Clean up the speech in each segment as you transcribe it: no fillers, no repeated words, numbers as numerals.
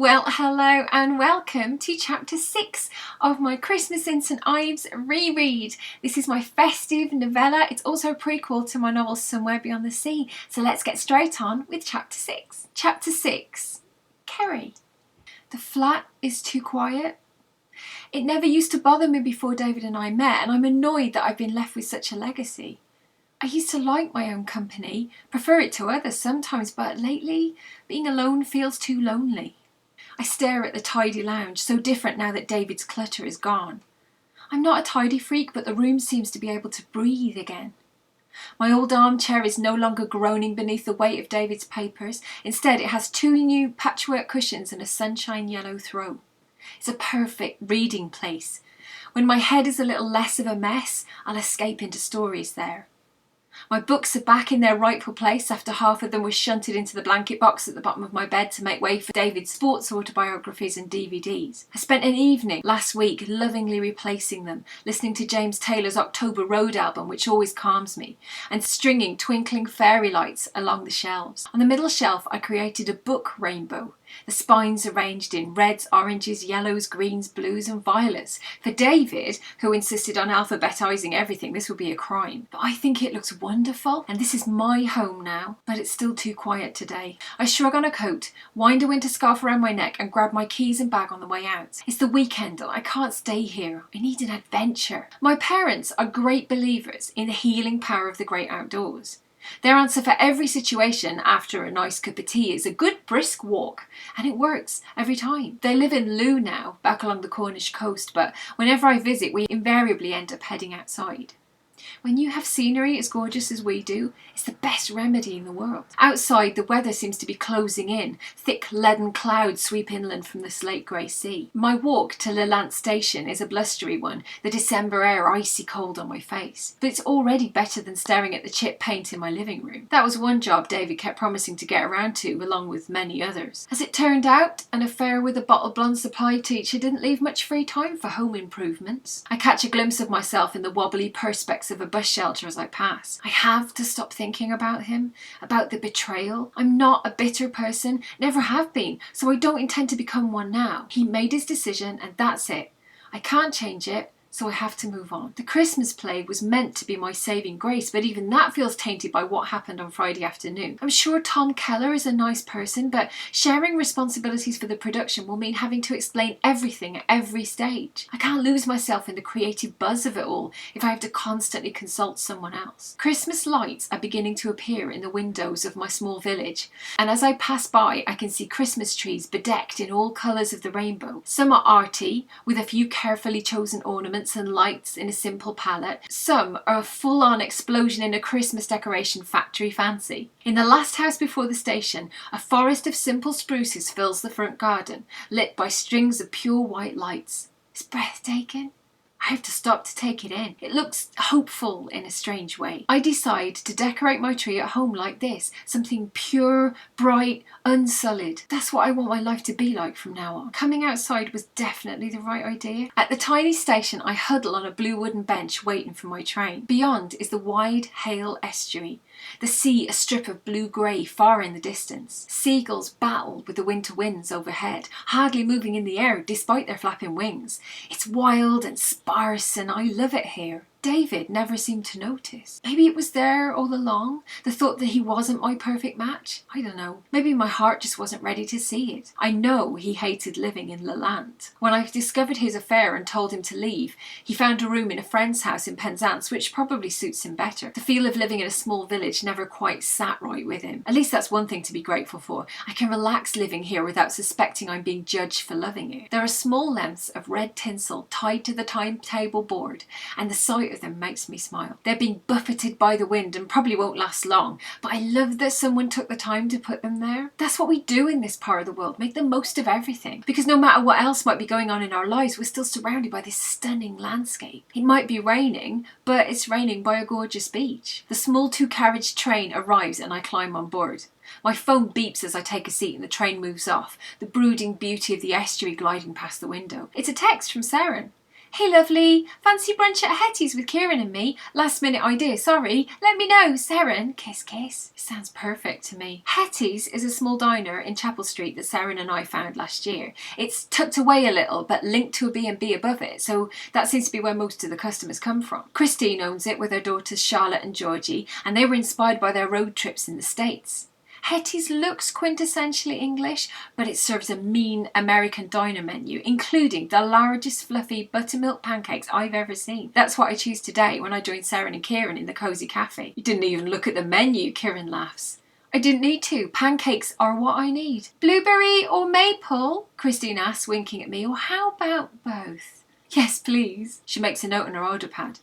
Well, hello and welcome to chapter 6 of my Christmas in St Ives reread. This is my festive novella. It's also a prequel to my novel Somewhere Beyond the Sea. So let's get straight on with chapter 6. Chapter 6. CERRIE. The flat is too quiet. It never used to bother me before David and I met, and I'm annoyed that I've been left with such a legacy. I used to like my own company, prefer it to others sometimes, but lately, being alone feels too lonely. I stare at the tidy lounge, so different now that David's clutter is gone. I'm not a tidy freak, but the room seems to be able to breathe again. My old armchair is no longer groaning beneath the weight of David's papers. Instead, it has 2 new patchwork cushions and a sunshine yellow throw. It's a perfect reading place. When my head is a little less of a mess, I'll escape into stories there. My books are back in their rightful place after half of them were shunted into the blanket box at the bottom of my bed to make way for David's sports autobiographies and DVDs. I spent an evening last week lovingly replacing them, listening to James Taylor's October Road album, which always calms me, and stringing twinkling fairy lights along the shelves. On the middle shelf, I created a book rainbow. The spines arranged in reds, oranges, yellows, greens, blues and violets. For David, who insisted on alphabetizing everything, this would be a crime. But I think it looks wonderful, and this is my home now. But it's still too quiet today. I shrug on a coat, wind a winter scarf around my neck and grab my keys and bag on the way out. It's the weekend and I can't stay here. I need an adventure. My parents are great believers in the healing power of the great outdoors. Their answer for every situation after a nice cup of tea is a good brisk walk, and it works every time. They live in Loo now, back along the Cornish coast, but whenever I visit we invariably end up heading outside. When you have scenery as gorgeous as we do, it's the best remedy in the world. Outside, the weather seems to be closing in. Thick leaden clouds sweep inland from the slate grey sea. My walk to Lelant station is a blustery one, the December air icy cold on my face. But it's already better than staring at the chip paint in my living room. That was one job David kept promising to get around to, along with many others. As it turned out, an affair with a bottle blonde supply teacher didn't leave much free time for home improvements. I catch a glimpse of myself in the wobbly perspex of a bus shelter as I pass. I have to stop thinking about him, about the betrayal. I'm not a bitter person, never have been, so I don't intend to become one now. He made his decision and that's it. I can't change it, so I have to move on. The Christmas play was meant to be my saving grace, but even that feels tainted by what happened on Friday afternoon. I'm sure Tom Keller is a nice person, but sharing responsibilities for the production will mean having to explain everything at every stage. I can't lose myself in the creative buzz of it all if I have to constantly consult someone else. Christmas lights are beginning to appear in the windows of my small village, and as I pass by I can see Christmas trees bedecked in all colours of the rainbow. Some are arty, with a few carefully chosen ornaments and lights in a simple palette. Some are a full-on explosion in a Christmas decoration factory fancy. In the last house before the station, a forest of simple spruces fills the front garden, lit by strings of pure white lights. It's breathtaking. I have to stop to take it in. It looks hopeful in a strange way. I decide to decorate my tree at home like this, something pure, bright, unsullied. That's what I want my life to be like from now on. Coming outside was definitely the right idea. At the tiny station, I huddle on a blue wooden bench waiting for my train. Beyond is the wide Hale estuary. The sea a strip of blue-grey far in the distance. Seagulls battle with the winter winds overhead, hardly moving in the air despite their flapping wings. It's wild and sparse and I love it here. David never seemed to notice. Maybe it was there all along, the thought that he wasn't my perfect match. I don't know. Maybe my heart just wasn't ready to see it. I know he hated living in Lelant. When I discovered his affair and told him to leave, he found a room in a friend's house in Penzance, which probably suits him better. The feel of living in a small village never quite sat right with him. At least that's one thing to be grateful for. I can relax living here without suspecting I'm being judged for loving it. There are small lengths of red tinsel tied to the timetable board, and the sight of them makes me smile. They're being buffeted by the wind and probably won't last long, but I love that someone took the time to put them there. That's what we do in this part of the world, make the most of everything. Because no matter what else might be going on in our lives, we're still surrounded by this stunning landscape. It might be raining, but it's raining by a gorgeous beach. The small 2-carriage train arrives and I climb on board. My phone beeps as I take a seat and the train moves off, the brooding beauty of the estuary gliding past the window. It's a text from Sarah. Hey lovely, fancy brunch at Hetty's with Kieran and me? Last minute idea, sorry. Let me know, Seren. Kiss kiss. Sounds perfect to me. Hetty's is a small diner in Chapel Street that Seren and I found last year. It's tucked away a little but linked to a B&B above it, so that seems to be where most of the customers come from. Christine owns it with her daughters Charlotte and Georgie, and they were inspired by their road trips in the States. Hetty's looks quintessentially English, but it serves a mean American diner menu, including the largest fluffy buttermilk pancakes I've ever seen. That's what I choose today when I join Seren and Kieran in the cosy cafe. You didn't even look at the menu, Kieran laughs. I didn't need to. Pancakes are what I need. Blueberry or maple? Christine asks, winking at me. Or how about both? Yes, please. She makes a note on her order pad.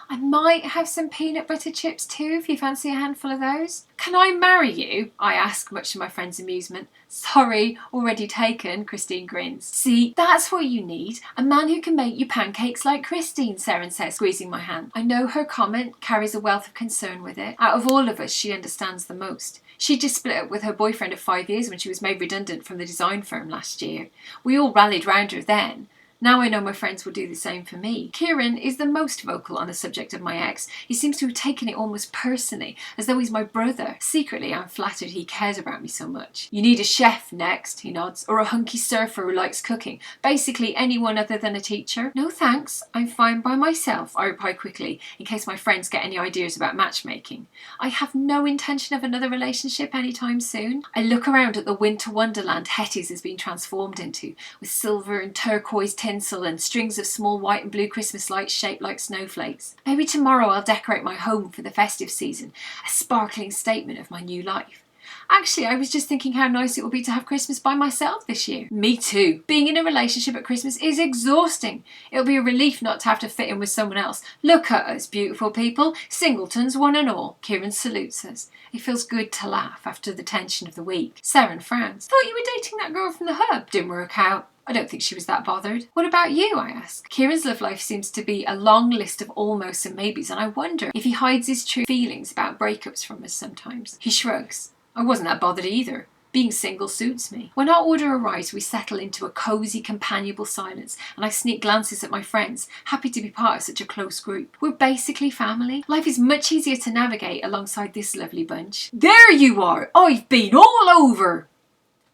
I might have some peanut butter chips too, if you fancy a handful of those. Can I marry you? I ask, much to my friend's amusement. Sorry, already taken, Christine grins. See, that's what you need. A man who can make you pancakes like Christine, Seren says, squeezing my hand. I know her comment carries a wealth of concern with it. Out of all of us, she understands the most. She just split up with her boyfriend of 5 years when she was made redundant from the design firm last year. We all rallied round her then. Now I know my friends will do the same for me. Kieran is the most vocal on the subject of my ex. He seems to have taken it almost personally, as though he's my brother. Secretly, I'm flattered he cares about me so much. You need a chef next, he nods, or a hunky surfer who likes cooking. Basically anyone other than a teacher. No thanks, I'm fine by myself, I reply quickly, in case my friends get any ideas about matchmaking. I have no intention of another relationship anytime soon. I look around at the winter wonderland Hetty's has been transformed into, with silver and turquoise tinsel and strings of small white and blue Christmas lights shaped like snowflakes. Maybe tomorrow I'll decorate my home for the festive season, a sparkling statement of my new life. Actually, I was just thinking how nice it would be to have Christmas by myself this year. Me too. Being in a relationship at Christmas is exhausting. It'll be a relief not to have to fit in with someone else. Look at us, beautiful people. Singletons, one and all. Kieran salutes us. It feels good to laugh after the tension of the week. Seren frowns. Thought you were dating that girl from the Hub. Didn't work out. I don't think she was that bothered. What about you, I ask. Kieran's love life seems to be a long list of almosts and maybes, and I wonder if he hides his true feelings about breakups from us sometimes. He shrugs. I wasn't that bothered either. Being single suits me. When our order arrives, we settle into a cosy, companionable silence, and I sneak glances at my friends, happy to be part of such a close group. We're basically family. Life is much easier to navigate alongside this lovely bunch. There you are! I've been all over!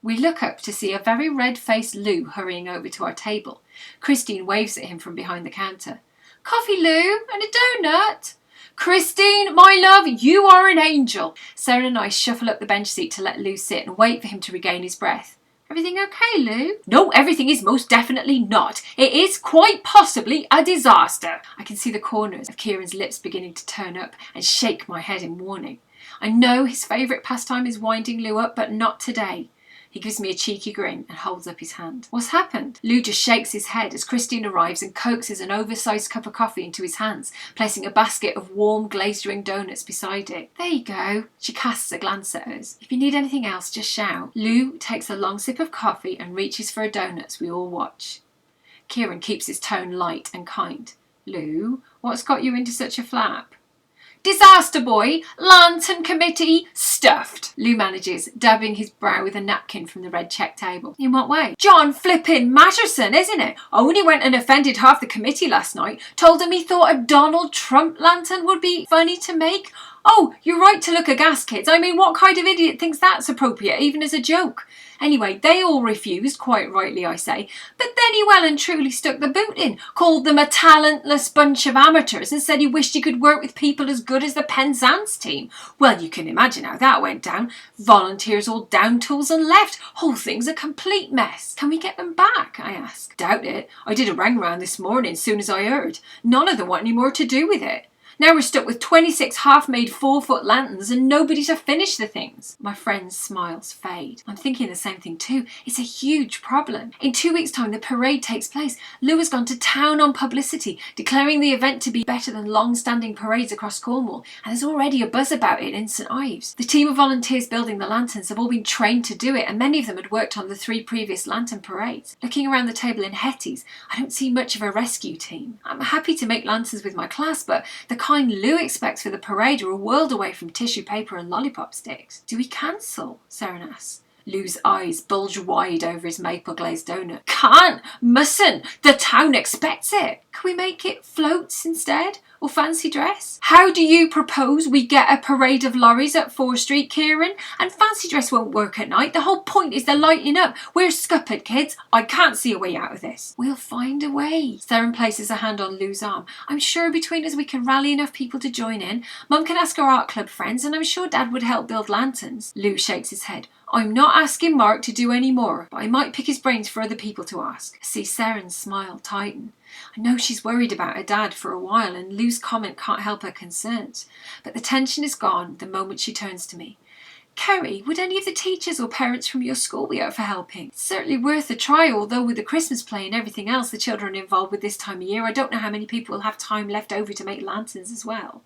We look up to see a very red-faced Lou hurrying over to our table. Christine waves at him from behind the counter. Coffee, Lou, and a donut. Christine, my love, you are an angel. Seren and I shuffle up the bench seat to let Lou sit and wait for him to regain his breath. Everything okay, Lou? No, everything is most definitely not. It is quite possibly a disaster. I can see the corners of Kieran's lips beginning to turn up and shake my head in warning. I know his favourite pastime is winding Lou up, but not today. He gives me a cheeky grin and holds up his hand. What's happened? Lou just shakes his head as Christine arrives and coaxes an oversized cup of coffee into his hands, placing a basket of warm glazed ring donuts beside it. There you go. She casts a glance at us. If you need anything else, just shout. Lou takes a long sip of coffee and reaches for a donut as we all watch. Kieran keeps his tone light and kind. Lou, what's got you into such a flap? Disaster boy, lantern committee, stuffed. Lou manages, dabbing his brow with a napkin from the red check table. In what way? John flippin' Matterson, isn't it? Only went and offended half the committee last night. Told him he thought a Donald Trump lantern would be funny to make. Oh, you're right to look aghast, kids. I mean, what kind of idiot thinks that's appropriate, even as a joke? Anyway, they all refused, quite rightly I say, but then he well and truly stuck the boot in, called them a talentless bunch of amateurs and said he wished he could work with people as good as the Penzance team. Well, you can imagine how that went down. Volunteers all down tools and left. Whole thing's a complete mess. Can we get them back? I ask. Doubt it. I did a rang round this morning as soon as I heard. None of them want any more to do with it. Now we're stuck with 26 half-made 4-foot lanterns and nobody to finish the things. My friend's smiles fade. I'm thinking the same thing too. It's a huge problem. In 2 weeks' time, the parade takes place. Lou has gone to town on publicity, declaring the event to be better than long-standing parades across Cornwall, and there's already a buzz about it in St Ives. The team of volunteers building the lanterns have all been trained to do it, and many of them had worked on the 3 previous lantern parades. Looking around the table in Hetty's, I don't see much of a rescue team. I'm happy to make lanterns with my class, but the kind Lou expects for the parade are a world away from tissue paper and lollipop sticks. Do we cancel? Seren asks. Lou's eyes bulge wide over his maple glazed donut. Can't, mustn't, the town expects it. Can we make it floats instead? Or fancy dress? How do you propose we get a parade of lorries at 4th Street, Kieran? And fancy dress won't work at night. The whole point is the lighting up. We're scuppered, kids. I can't see a way out of this. We'll find a way. Seren places a hand on Lou's arm. I'm sure between us we can rally enough people to join in. Mum can ask our art club friends, and I'm sure Dad would help build lanterns. Lou shakes his head. I'm not asking Mark to do any more, but I might pick his brains for other people to ask. I see Seren's smile tighten. I know she's worried about her dad for a while, and Lou's comment can't help her concerns. But the tension is gone the moment she turns to me. Kerry, would any of the teachers or parents from your school be up for helping? It's certainly worth a try, although with the Christmas play and everything else the children are involved with this time of year, I don't know how many people will have time left over to make lanterns as well.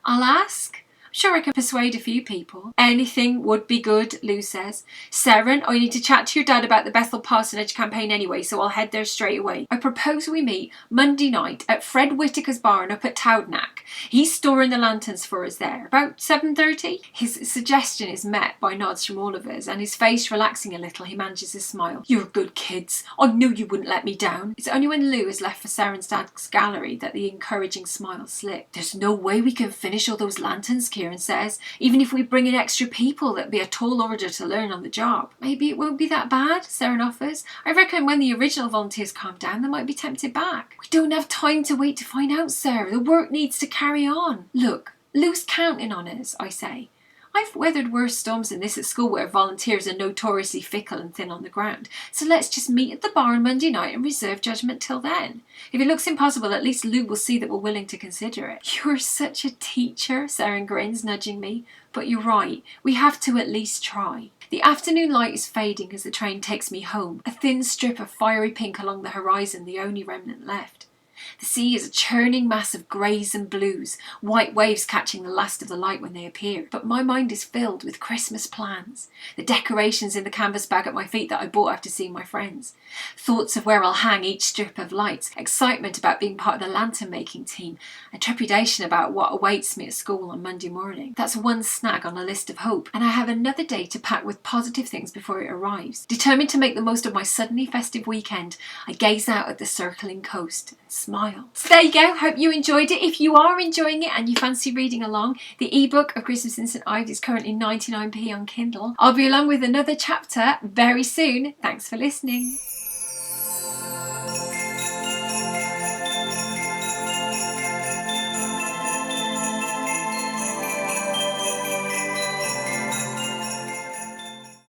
I'll ask. Sure, I can persuade a few people. Anything would be good, Lou says. Seren, I need to chat to your dad about the Bethel Parsonage campaign anyway, so I'll head there straight away. I propose we meet Monday night at Fred Whittaker's barn up at Towdnack. He's storing the lanterns for us there, about 7:30. His suggestion is met by nods from all of us, and his face relaxing a little, he manages a smile. You're good kids. I knew you wouldn't let me down. It's only when Lou has left for Seren's dad's gallery that the encouraging smile slips. There's no way we can finish all those lanterns, Kieran says. Even if we bring in extra people, that'd be a tall order to learn on the job. Maybe it won't be that bad, Seren offers. I reckon when the original volunteers calm down, they might be tempted back. We don't have time to wait to find out, Sarah. The work needs to carry on. Look, Lou's counting on us, I say. I've weathered worse storms than this at school where volunteers are notoriously fickle and thin on the ground. So let's just meet at the barn Monday night and reserve judgment till then. If it looks impossible, at least Lou will see that we're willing to consider it. You're such a teacher, Seren grins, nudging me. But you're right, we have to at least try. The afternoon light is fading as the train takes me home, a thin strip of fiery pink along the horizon, the only remnant left. The sea is a churning mass of greys and blues, white waves catching the last of the light when they appear. But my mind is filled with Christmas plans, the decorations in the canvas bag at my feet that I bought after seeing my friends, thoughts of where I'll hang each strip of lights, excitement about being part of the lantern making team, and trepidation about what awaits me at school on Monday morning. That's one snag on a list of hope, and I have another day to pack with positive things before it arrives. Determined to make the most of my suddenly festive weekend, I gaze out at the circling coast and smile. So there you go, hope you enjoyed it. If you are enjoying it and you fancy reading along, the ebook of Christmas in St Ives is currently 99p on Kindle. I'll be along with another chapter very soon. Thanks for listening.